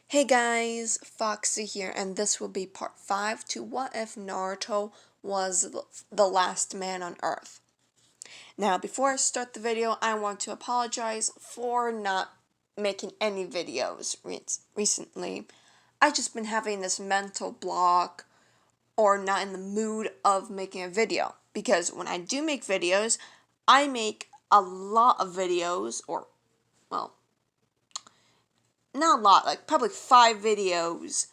Hey guys, Foxy here, and this will be part 5 to What If Naruto was the last man on Earth. Now, before I start the video, I want to apologize for not making any videos recently. I just been having this mental block or not in the mood of making a video, because when I do make videos, I make a lot of videos, or, well, not a lot, like probably 5 videos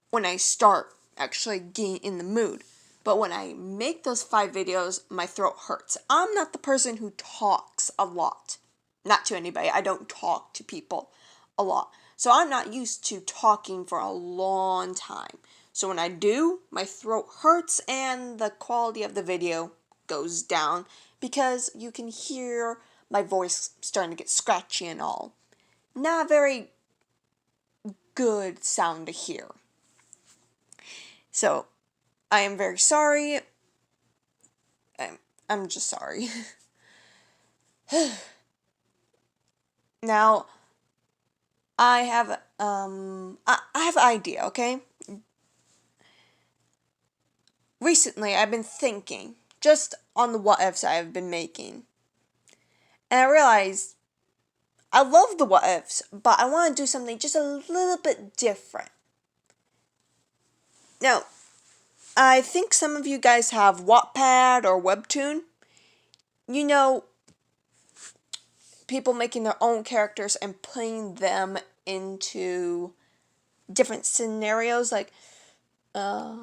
when I start actually getting in the mood. But when I make those 5 videos, my throat hurts. I'm not the person who talks a lot. Not to anybody. I don't talk to people a lot. So I'm not used to talking for a long time. So when I do, my throat hurts and the quality of the video goes down because you can hear my voice starting to get scratchy and all. Not a very good sound to hear. So I am very sorry. I'm just sorry. Now, I have an idea, okay? Recently, I've been thinking, just on the what ifs I have been making. And I realized I love the what ifs, but I want to do something just a little bit different. Now, I think some of you guys have Wattpad or Webtoon. You know, people making their own characters and putting them into different scenarios, like uh,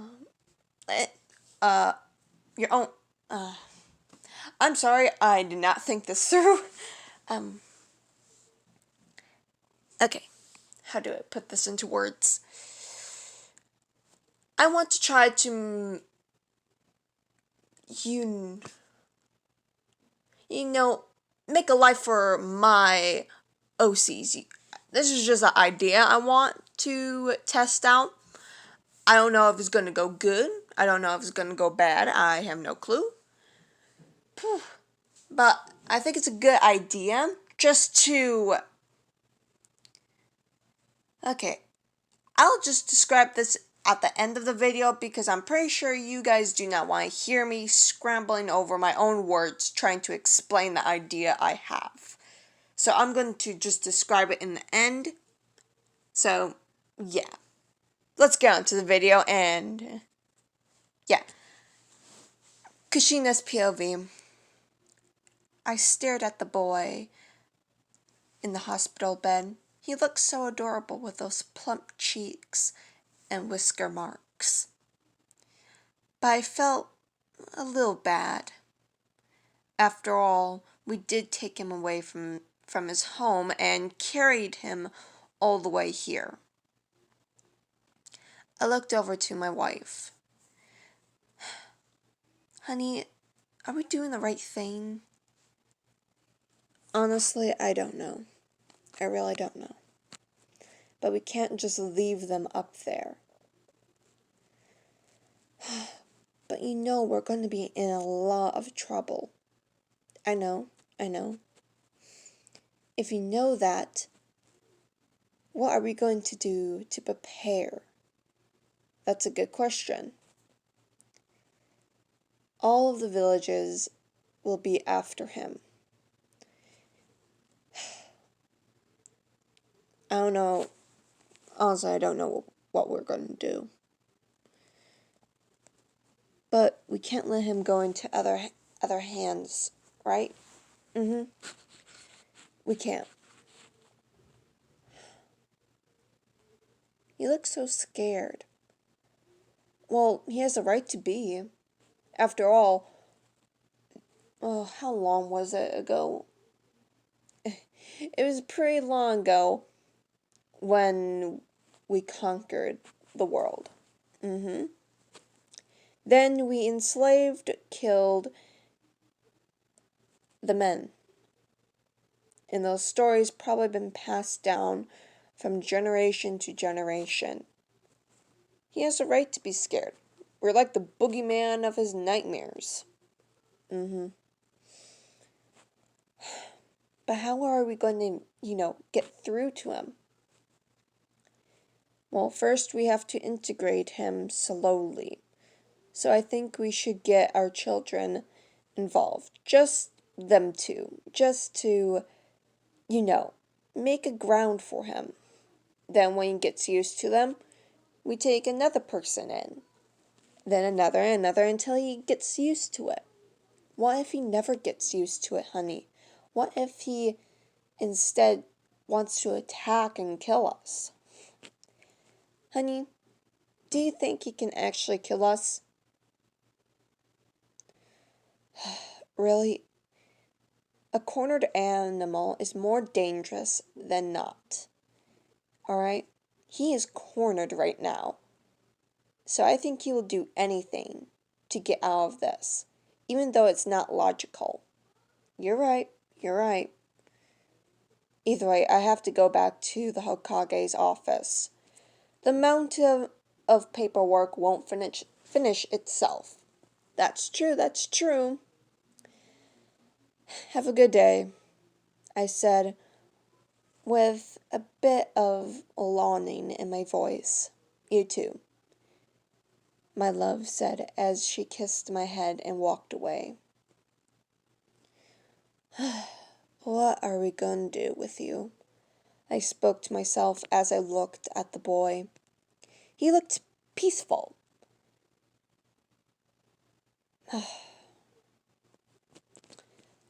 uh, your own. I'm sorry, I did not think this through. Um, okay, how do I put this into words? I want to try to, you, you know, make a life for my OCs. This is just an idea I want to test out. I don't know if it's going to go good. I don't know if it's going to go bad. I have no clue. But I think it's a good idea just to. Okay, I'll just describe this at the end of the video because I'm pretty sure you guys do not want to hear me scrambling over my own words trying to explain the idea I have. So I'm going to just describe it in the end. So, yeah. Let's get on to the video and. Yeah. Kushina's POV. I stared at the boy in the hospital bed. He looked so adorable with those plump cheeks and whisker marks. But I felt a little bad. After all, we did take him away from his home and carried him all the way here. I looked over to my wife. Honey, are we doing the right thing? Honestly, I don't know. I really don't know. But we can't just leave them up there. But you know we're going to be in a lot of trouble. I know. If you know that, what are we going to do to prepare? That's a good question. All of the villages will be after him. I don't know. Honestly, I don't know what we're going to do. But we can't let him go into other hands, right? We can't. He looks so scared. Well, he has a right to be. After all, oh, how long was it ago? It was pretty long ago when we conquered the world. Then we enslaved, killed the men. And those stories probably been passed down from generation to generation. He has a right to be scared. We're like the boogeyman of his nightmares. But how are we going to, get through to him? Well, first we have to integrate him slowly. So I think we should get our children involved. Just them two. Just to, make a ground for him. Then when he gets used to them, we take another person in. Then another and another until he gets used to it. What if he never gets used to it, honey? What if he instead wants to attack and kill us? Honey, do you think he can actually kill us? Really? A cornered animal is more dangerous than not. Alright? He is cornered right now. So I think he will do anything to get out of this, even though it's not logical. You're right. You're right. Either way, I have to go back to the Hokage's office. The mountain of paperwork won't finish itself. That's true, that's true. Have a good day, I said, with a bit of longing in my voice. You too, my love said as she kissed my head and walked away. What are we going to do with you? I spoke to myself as I looked at the boy. He looked peaceful.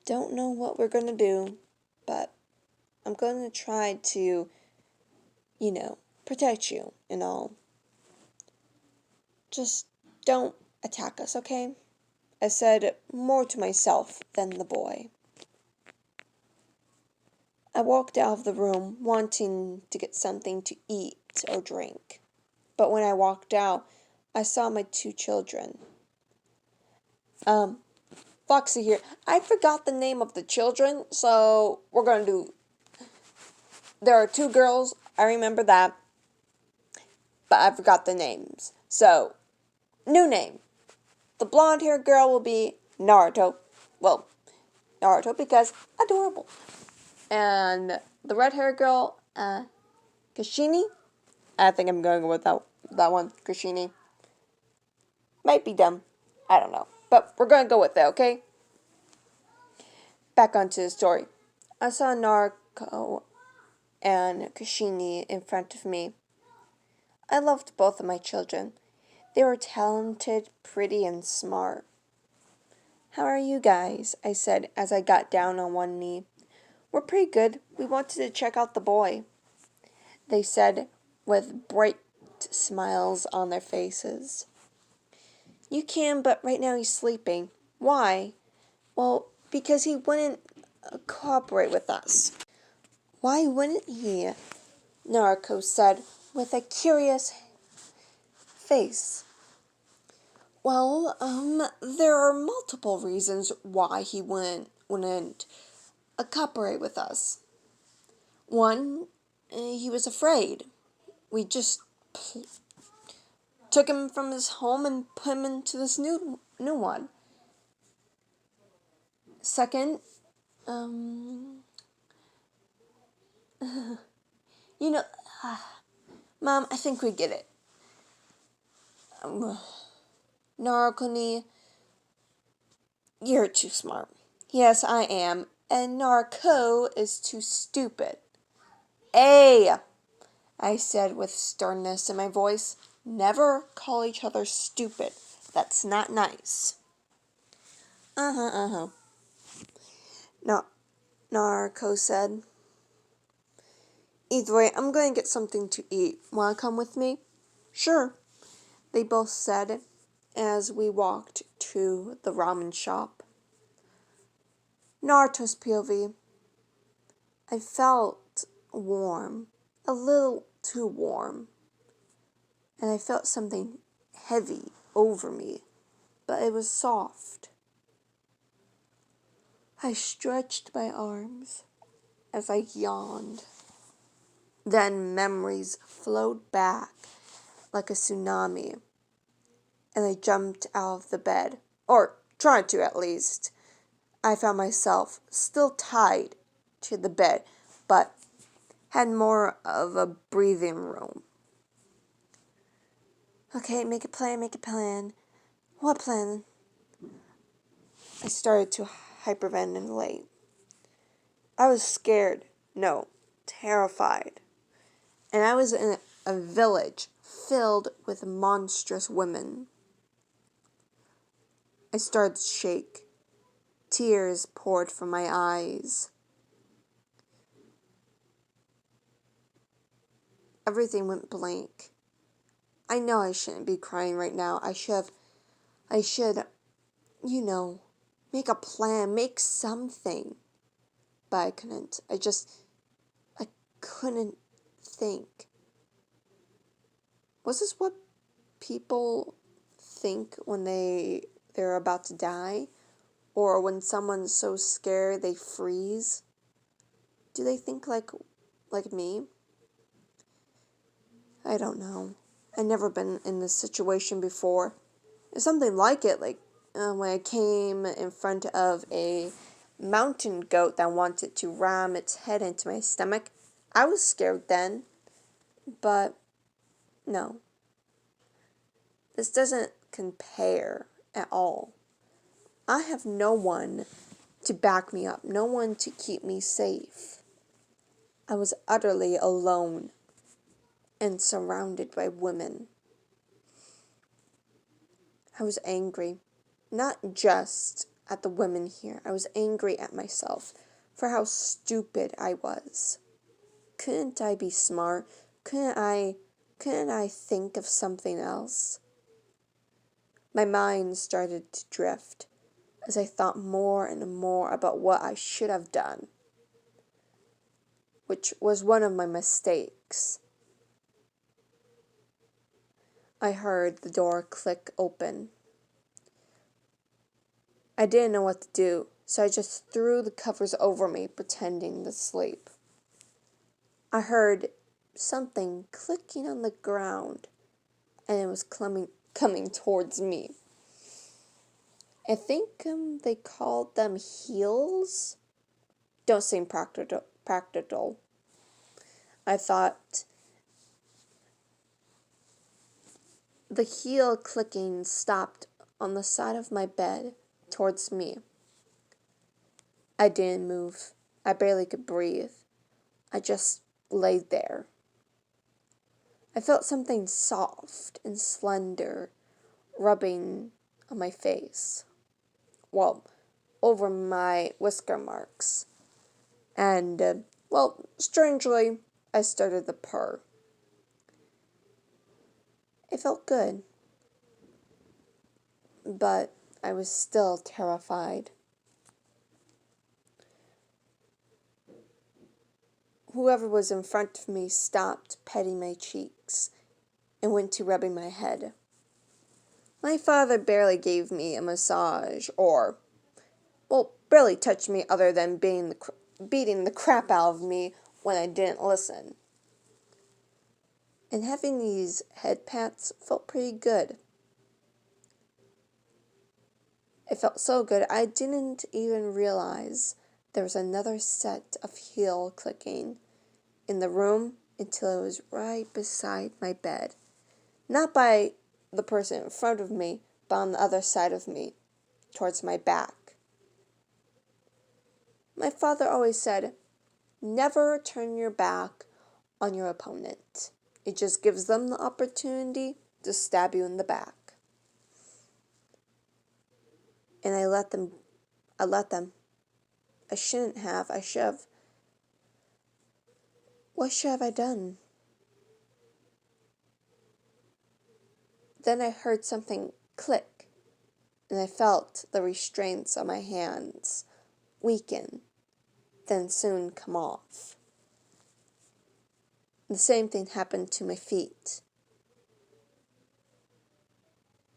Don't know what we're going to do, but I'm going to try to, protect you and all. Just don't attack us, okay? I said more to myself than the boy. I walked out of the room wanting to get something to eat or drink. But when I walked out, I saw my two children. Foxy here. I forgot the name of the children, so we're going to do... There are two girls, I remember that, but I forgot the names. So, new name. The blonde-haired girl will be Naruto. Well, Naruto because adorable. And the red-haired girl, Kashini. I think I'm going with that one, Kashini. Might be dumb. I don't know. But we're going to go with it, okay? Back onto the story. I saw Naruto and Kashini in front of me. I loved both of my children. They were talented, pretty, and smart. How are you guys? I said as I got down on one knee. We're pretty good. We wanted to check out the boy, they said with bright smiles on their faces. You can, but right now he's sleeping. Why? Well, because he wouldn't cooperate with us. Why wouldn't he? Naruto said with a curious face. Well, there are multiple reasons why he wouldn't cooperate with us. One, he was afraid. We just took him from his home and put him into this new one. Second, you know, Mom, I think we get it. Naruto, you're too smart. Yes, I am. And Naruto is too stupid. Hey, I said with sternness in my voice, never call each other stupid. That's not nice. No, Naruto said. Either way, I'm going to get something to eat. Want to come with me? Sure, they both said as we walked to the ramen shop. Naruto's POV. I felt warm, a little too warm, and I felt something heavy over me, but it was soft. I stretched my arms as I yawned. Then memories flowed back like a tsunami, and I jumped out of the bed, or tried to at least. I found myself still tied to the bed, but had more of a breathing room. Okay, make a plan, make a plan. What plan? I started to hyperventilate. I was scared. No, terrified. And I was in a village filled with monstrous women. I started to shake. Tears poured from my eyes. Everything went blank. I know I shouldn't be crying right now. I should, make a plan, make something. But I couldn't. I couldn't think. Was this what people think when they're about to die? Or when someone's so scared they freeze? Do they think like me? I don't know. I've never been in this situation before. It's something like it, like when I came in front of a mountain goat that wanted to ram its head into my stomach. I was scared then, but no. This doesn't compare at all. I have no one to back me up, no one to keep me safe. I was utterly alone and surrounded by women. I was angry, not just at the women here. I was angry at myself for how stupid I was. Couldn't I be smart? Couldn't I think of something else? My mind started to drift as I thought more and more about what I should have done, which was one of my mistakes. I heard the door click open. I didn't know what to do, so I just threw the covers over me, pretending to sleep. I heard something clicking on the ground, and it was coming towards me. I think they called them heels. Don't seem practical. I thought. The heel clicking stopped on the side of my bed towards me. I didn't move. I barely could breathe. I just lay there. I felt something soft and slender rubbing on my face. Well, over my whisker marks. And, strangely, I started to purr. It felt good. But I was still terrified. Whoever was in front of me stopped petting my cheeks and went to rubbing my head. My father barely gave me a massage or, barely touched me other than beating the crap out of me when I didn't listen. And having these head pats felt pretty good. It felt so good I didn't even realize there was another set of heel clicking in the room until it was right beside my bed. Not by the person in front of me, but on the other side of me, towards my back. My father always said, never turn your back on your opponent. It just gives them the opportunity to stab you in the back. And I let them. I shouldn't have. I should have. What should have I done? Then I heard something click, and I felt the restraints on my hands weaken, then soon come off. The same thing happened to my feet.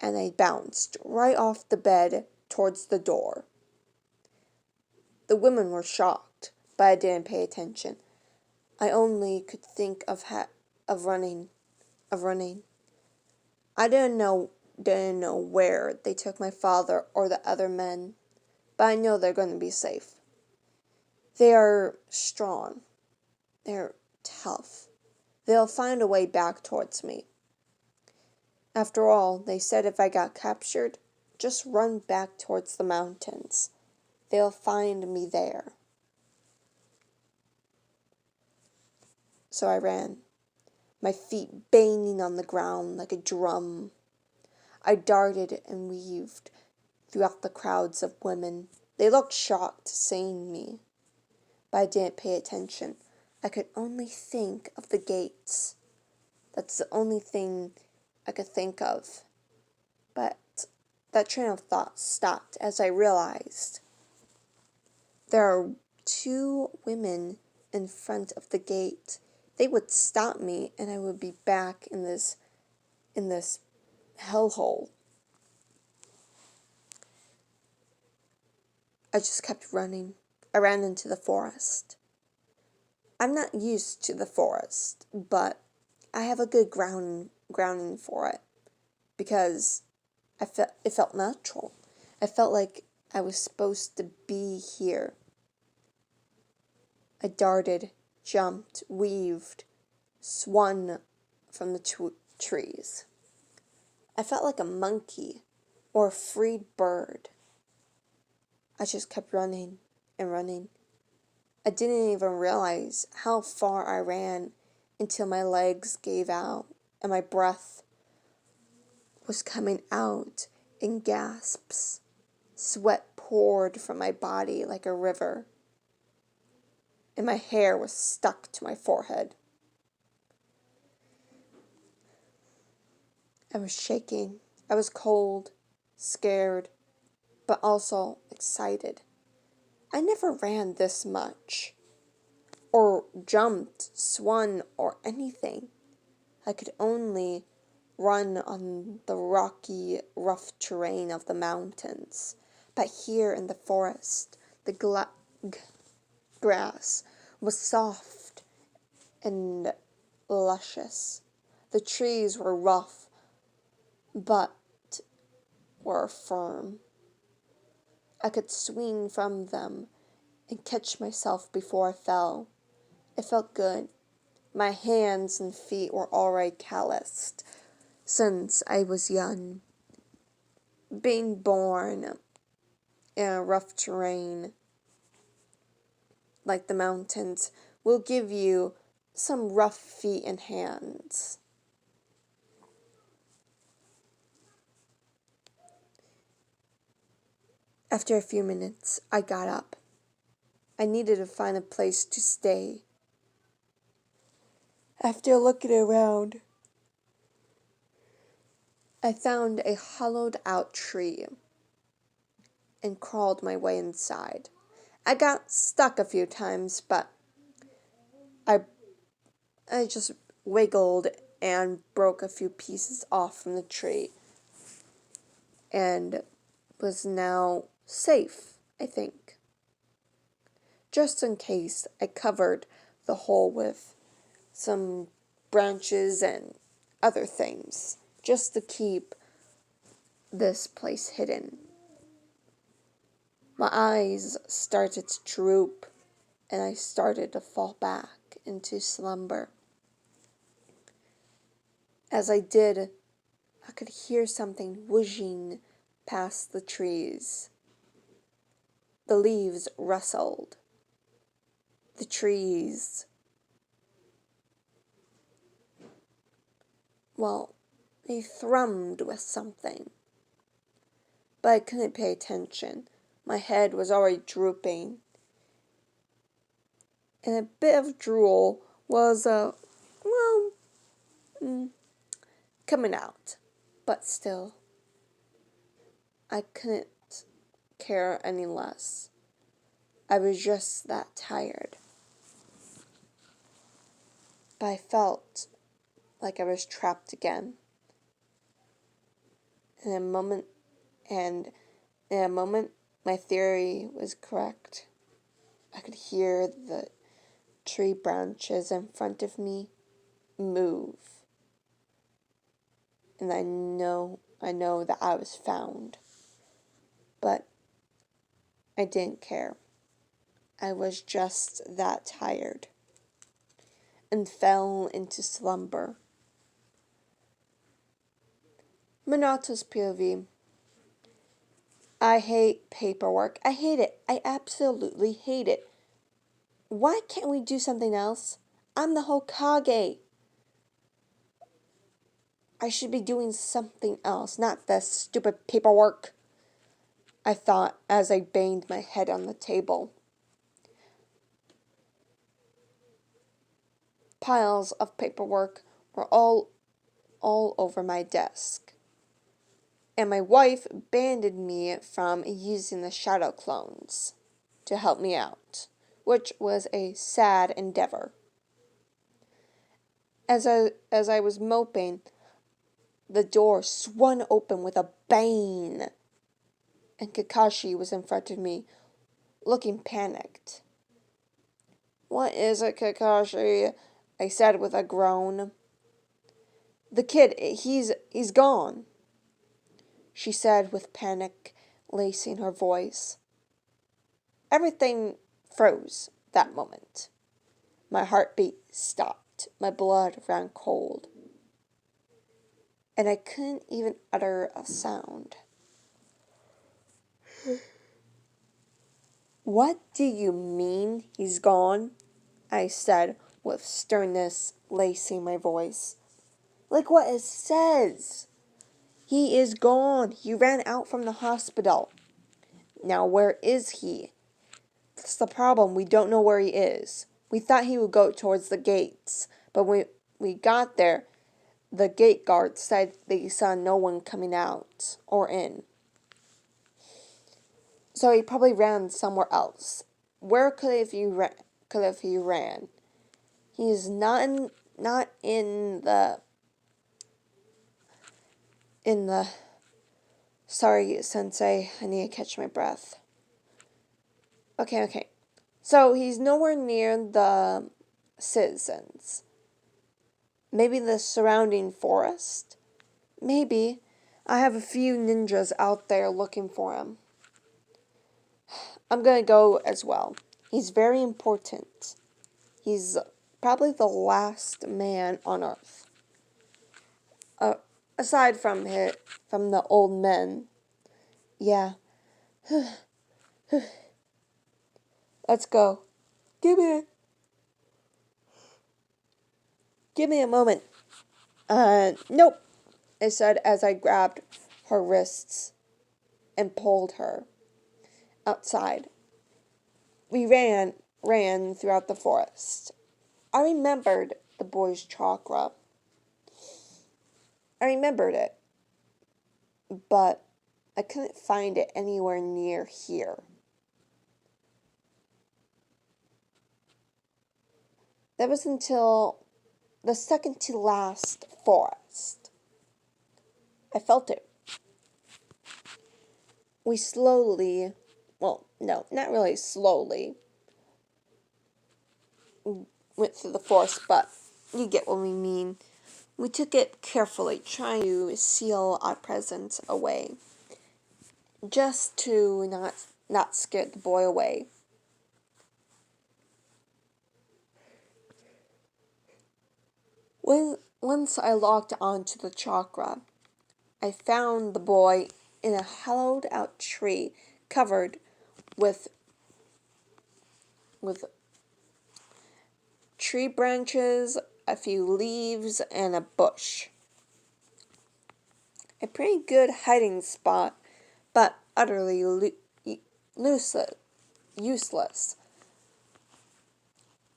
And I bounced right off the bed towards the door. The women were shocked, but I didn't pay attention. I only could think of running. I didn't know where they took my father or the other men, but I know they're going to be safe. They are strong. They're tough. They'll find a way back towards me. After all, they said if I got captured, just run back towards the mountains. They'll find me there. So I ran, my feet banging on the ground like a drum. I darted and weaved throughout the crowds of women. They looked shocked seeing me, but I didn't pay attention. I could only think of the gates. That's the only thing I could think of. But that train of thought stopped as I realized there are 2 women in front of the gate. They would stop me and I would be back in this hellhole. I just kept running. I ran into the forest. I'm not used to the forest, but I have a good grounding for it because it felt natural. I felt like I was supposed to be here. I darted, jumped, weaved, swung from the trees. I felt like a monkey or a freed bird. I just kept running and running. I didn't even realize how far I ran until my legs gave out and my breath was coming out in gasps. Sweat poured from my body like a river, and my hair was stuck to my forehead. I was shaking. I was cold, scared, but also excited. I never ran this much, or jumped, swung, or anything. I could only run on the rocky, rough terrain of the mountains. But here in the forest, the grass was soft and luscious. The trees were rough, but were firm. I could swing from them and catch myself before I fell. It felt good. My hands and feet were already calloused since I was young. Being born in a rough terrain like the mountains will give you some rough feet and hands. After a few minutes, I got up. I needed to find a place to stay. After looking around, I found a hollowed out tree and crawled my way inside. I got stuck a few times, but I just wiggled and broke a few pieces off from the tree and was now safe, I think. Just in case, I covered the hole with some branches and other things just to keep this place hidden. My eyes started to droop and I started to fall back into slumber. As I did, I could hear something whooshing past the trees. The leaves rustled. The trees, well, they thrummed with something. But I couldn't pay attention. My head was already drooping. And a bit of drool was, coming out. But still, I couldn't care any less. I was just that tired. But I felt like I was trapped again. In a moment, my theory was correct. I could hear the tree branches in front of me move. And I know that I was found. But I didn't care. I was just that tired and fell into slumber. Minato's POV. I hate paperwork. I hate it. I absolutely hate it. Why can't we do something else? I'm the Hokage. I should be doing something else, not this stupid paperwork, I thought as I banged my head on the table. Piles of paperwork were all over my desk. And my wife banned me from using the shadow clones to help me out, which was a sad endeavor. As I was moping, the door swung open with a bang, and Kakashi was in front of me, looking panicked. "What is it, Kakashi?" I said with a groan. "The kid, he's gone," she said with panic lacing her voice. Everything froze that moment. My heartbeat stopped. My blood ran cold. And I couldn't even utter a sound. "What do you mean he's gone?" I said with sternness lacing my voice. "Like what it says. He is gone. He ran out from the hospital. Now where is he? That's the problem. We don't know where he is. We thought he would go towards the gates, but when we got there, the gate guard said they saw no one coming out or in. So he probably ran somewhere else. Where could he ran? He is not in the. Sorry, Sensei. I need to catch my breath. Okay. So he's nowhere near the citizens. Maybe the surrounding forest? Maybe. I have a few ninjas out there looking for him. I'm gonna go as well. He's very important. He's probably the last man on Earth. Aside from the old men. Yeah. Let's go. Give me a moment. Nope, I said as I grabbed her wrists and pulled her outside. We ran throughout the forest. I remembered the boy's chakra. I remembered it, but I couldn't find it anywhere near here. That was until the second to last forest. I felt it. We slowly, well, no, not really slowly, went through the forest, but you get what we mean. We took it carefully, trying to seal our presence away, just to not scare the boy away. Once I locked onto the chakra, I found the boy in a hollowed out tree covered with tree branches, a few leaves, and a bush. A pretty good hiding spot, but utterly useless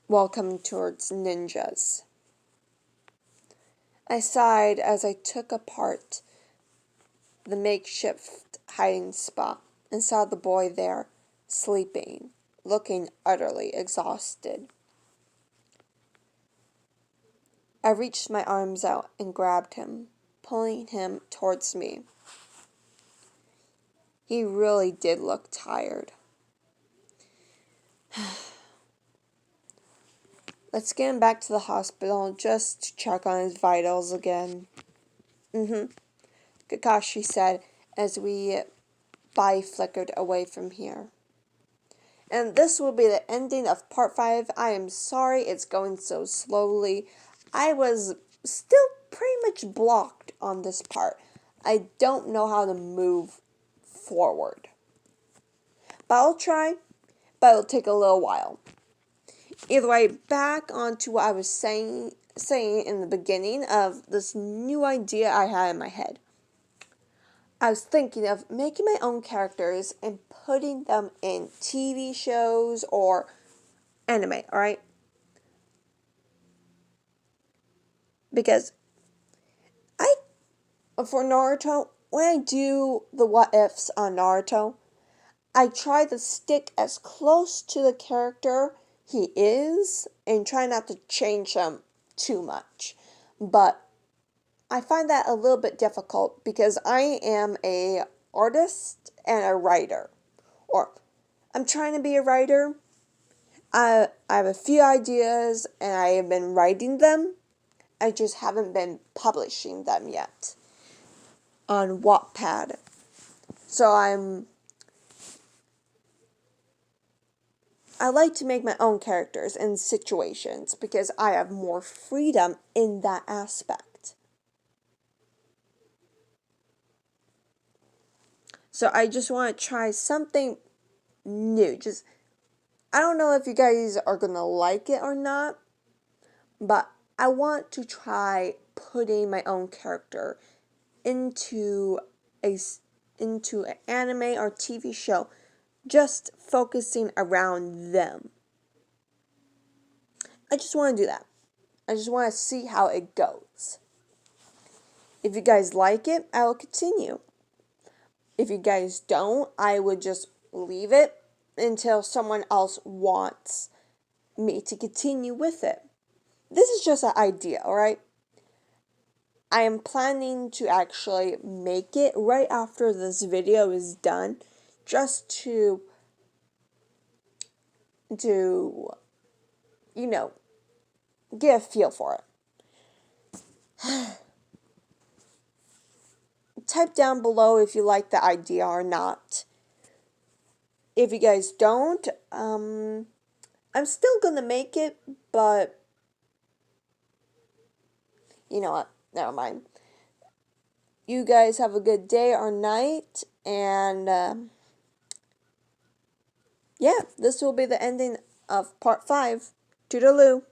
while coming towards ninjas. I sighed as I took apart the makeshift hiding spot and saw the boy there, sleeping, looking utterly exhausted. I reached my arms out and grabbed him, pulling him towards me. He really did look tired. "Let's get him back to the hospital just to check on his vitals again." Kakashi said as we flickered away from here. And this will be the ending of part 5. I am sorry it's going so slowly. I was still pretty much blocked on this part. I don't know how to move forward. But I'll try, but it'll take a little while. Either way, back onto what I was saying in the beginning of this new idea I had in my head. I was thinking of making my own characters and putting them in TV shows or anime, alright? Because for Naruto, when I do the what ifs on Naruto, I try to stick as close to the character he is and try not to change him too much. But I find that a little bit difficult because I am a artist and a writer. Or I'm trying to be a writer. I have a few ideas and I have been writing them. I just haven't been publishing them yet on Wattpad. So I like to make my own characters and situations because I have more freedom in that aspect. So I just want to try something new. I don't know if you guys are going to like it or not, but I want to try putting my own character into a into an anime or TV show, just focusing around them. I just want to do that. I just want to see how it goes. If you guys like it, I will continue. If you guys don't, I would just leave it until someone else wants me to continue with it. This is just an idea, alright? I am planning to actually make it right after this video is done, just to get a feel for it. Type down below if you like the idea or not. If you guys don't, I'm still gonna make it, but you know what? Never mind. You guys have a good day or night, and yeah, this will be the ending of part 5. Toodaloo.